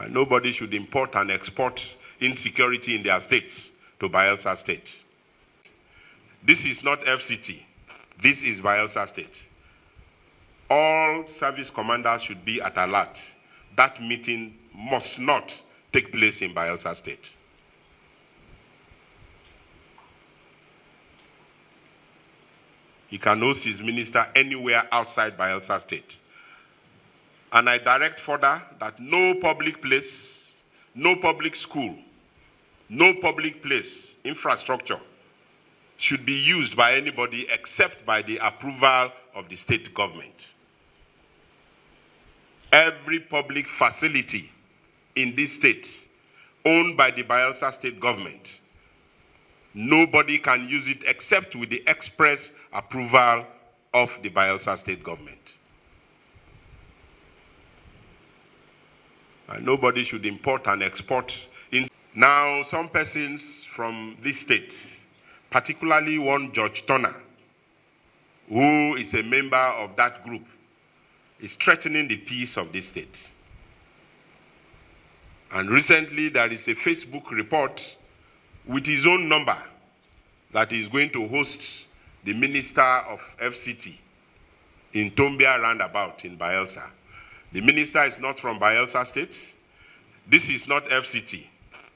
Nobody should import and export insecurity in their states to Bayelsa State. This is not FCT. This is Bayelsa State. All service commanders should be at alert. That meeting must not take place in Bayelsa State. He can host his minister anywhere outside Bayelsa State. And I direct further that no public place, no public school, no public place, infrastructure should be used by anybody except by the approval of the state government. Every public facility in this state owned by the Bayelsa state government, nobody can use it except with the express approval of the Bayelsa state government. And nobody should import and export. Now, some persons from this state, particularly one George Turner, who is a member of that group, is threatening the peace of this state. And recently, there is a Facebook report with his own number that is going to host the Minister of FCT in Tombia roundabout in Bayelsa. The minister is not from Bayelsa State. This is not FCT.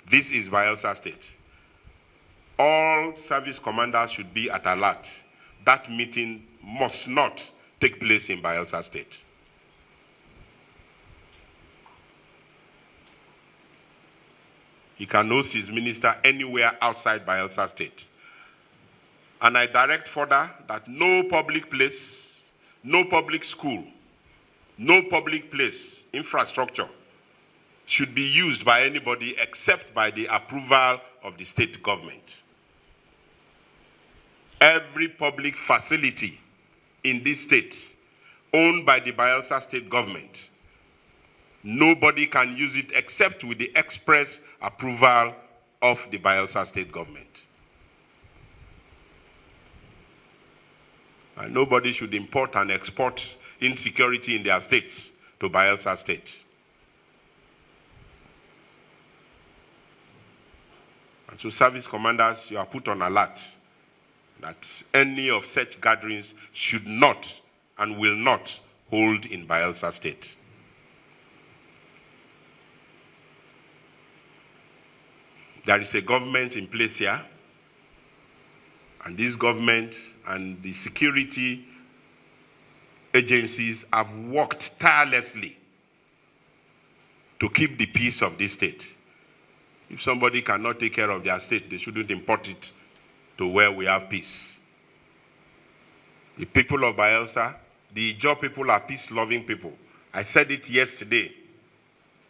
This is Bayelsa State. All service commanders should be at alert. That meeting must not take place in Bayelsa State. He can host his minister anywhere outside Bayelsa State. And I direct further that no public place, no public school, no public place, infrastructure should be used by anybody except by the approval of the state government. Every public facility in this state owned by the Bayelsa state government, nobody can use it except with the express approval of the Bayelsa state government. And nobody should import and export insecurity in their states to Bayelsa State. And so service commanders, you are put on alert that any of such gatherings should not and will not hold in Bayelsa State. There is a government in place here, and this government and the security agencies have worked tirelessly to keep the peace of this state. If somebody cannot take care of their state, they shouldn't import it to where we have peace. The people of Bayelsa, the Ijaw people are peace-loving people. I said it yesterday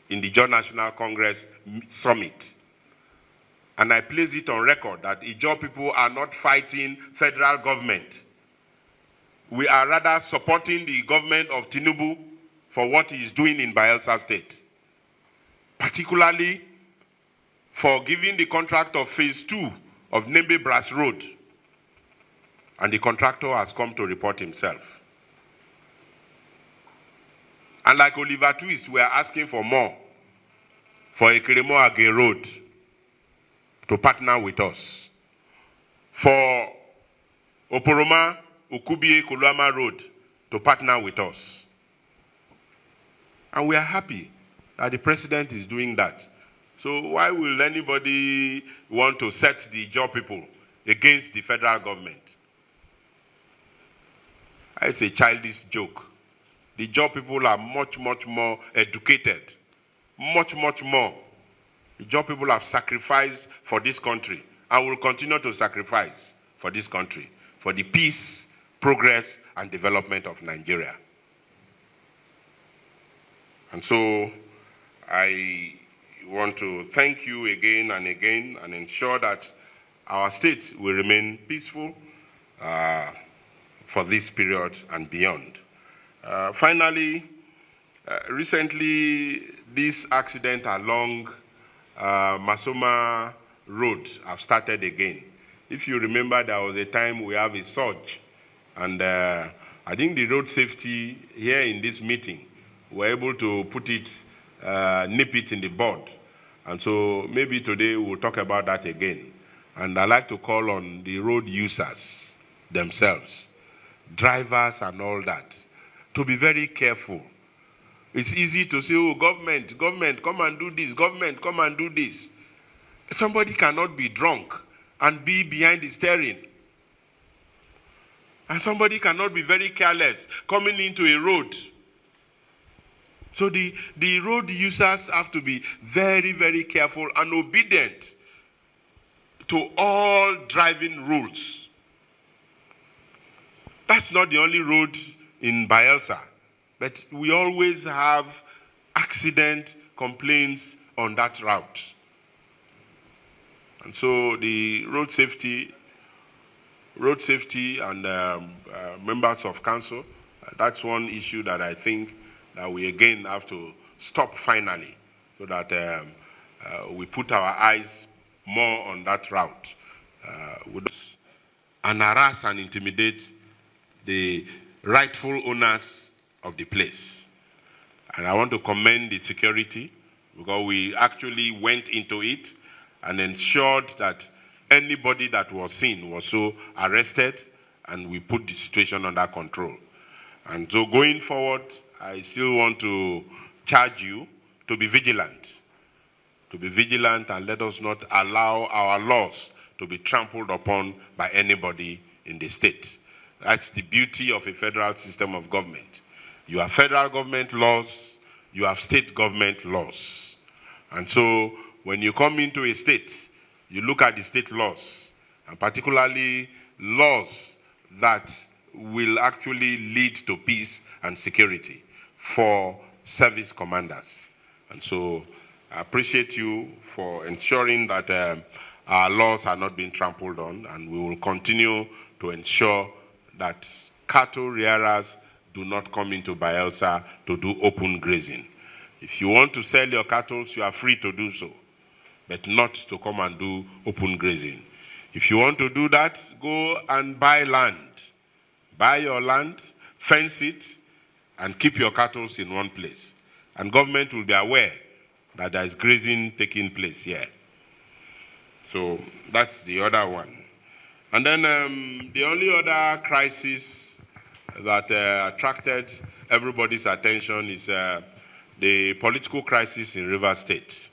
in the Ijaw National Congress Summit. And I place it on record that Ijaw people are not fighting federal government. We are rather supporting the government of Tinubu for what he is doing in Bayelsa State, particularly for giving the contract of phase 2 of Nembe Brass Road. And the contractor has come to report himself. And like Oliver Twist, we are asking for more for Ekiremo Age Road to partner with us. For Oporoma Ukubie Koluama Road to partner with us. And we are happy that the president is doing that. So why will anybody want to set the Ijaw people against the federal government? It's a childish joke. The Ijaw people are much, much more educated. Much, much more. The Ijaw people have sacrificed for this country and will continue to sacrifice for this country, for the peace, progress, and development of Nigeria. And so I want to thank you again and again and ensure that our state will remain peaceful for this period and beyond. Finally, recently, this accident along Masoma Road have started again. If you remember, there was a time we have a surge, and I think the road safety here in this meeting were able to put it nip it in the bud. And so maybe today we'll talk about that again. And I'd like to call on the road users themselves, drivers and all that, to be very careful. It's easy to say, oh, government, come and do this. Government, come and do this. Somebody cannot be drunk and be behind the steering. And somebody cannot be very careless coming into a road. So the road users have to be very, very careful and obedient to all driving rules. That's not the only road in Bayelsa, but we always have accident complaints on that route. And so the road safety and members of council, that's one issue that I think that we again have to stop finally, so that we put our eyes more on that route. And harass and intimidate the rightful owners of the place. And I want to commend the security, because we actually went into it and ensured that anybody that was seen was so arrested, and we put the situation under control. And so going forward, I still want to charge you to be vigilant. To be vigilant, and let us not allow our laws to be trampled upon by anybody in the state. That's the beauty of a federal system of government. You have federal government laws, you have state government laws. And so when you come into a state, you look at the state laws, and particularly laws that will actually lead to peace and security for service commanders. And so I appreciate you for ensuring that our laws are not being trampled on, and we will continue to ensure that cattle rearers do not come into Bayelsa to do open grazing. If you want to sell your cattle, you are free to do so, but not to come and do open grazing. If you want to do that, go and buy land. Buy your land, fence it, and keep your cattle in one place. And government will be aware that there is grazing taking place here. So that's the other one. And then the only other crisis that attracted everybody's attention is the political crisis in Rivers State.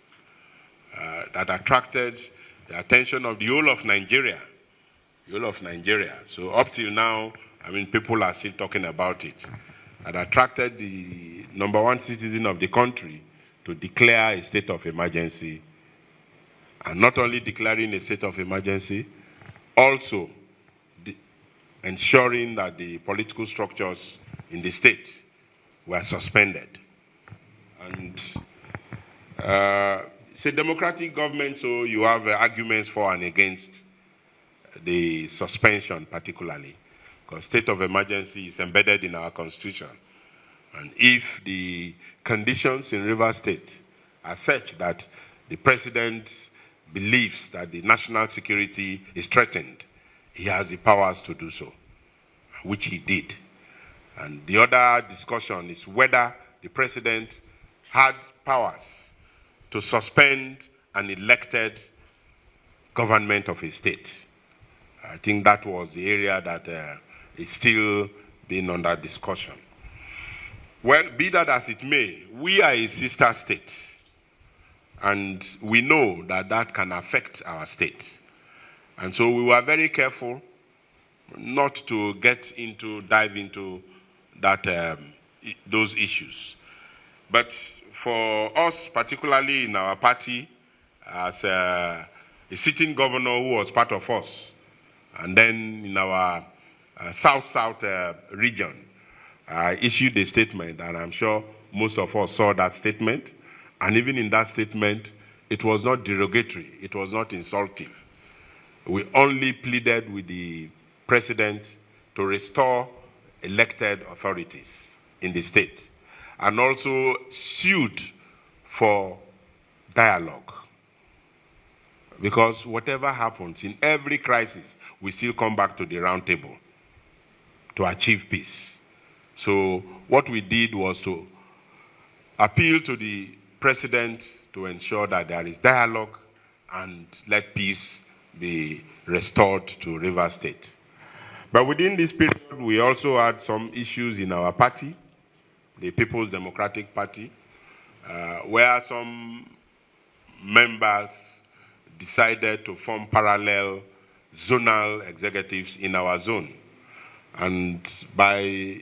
That attracted the attention of the whole of Nigeria. The whole of Nigeria. So up till now, I mean, people are still talking about it. That attracted the #1 citizen of the country to declare a state of emergency. And not only declaring a state of emergency, also ensuring that the political structures in the state were suspended. And it's a democratic government, so you have arguments for and against the suspension particularly, because state of emergency is embedded in our constitution. And if the conditions in Rivers State are such that the president believes that the national security is threatened, he has the powers to do so, which he did. And the other discussion is whether the president had powers to suspend an elected government of a state. I think that was the area that is still being under discussion. Well, be that as it may, we are a sister state, and we know that that can affect our state. And so we were very careful not to dive into that, those issues. But for us, particularly in our party, as a sitting governor who was part of us, and then in our South-South region, I issued a statement, and I'm sure most of us saw that statement. And even in that statement, it was not derogatory, it was not insulting. We only pleaded with the president to restore elected authorities in the state, and also sued for dialogue. Because whatever happens, in every crisis, we still come back to the round table to achieve peace. So what we did was to appeal to the president to ensure that there is dialogue and let peace be restored to Rivers State. But within this period, we also had some issues in our party, the People's Democratic Party, where some members decided to form parallel zonal executives in our zone. And by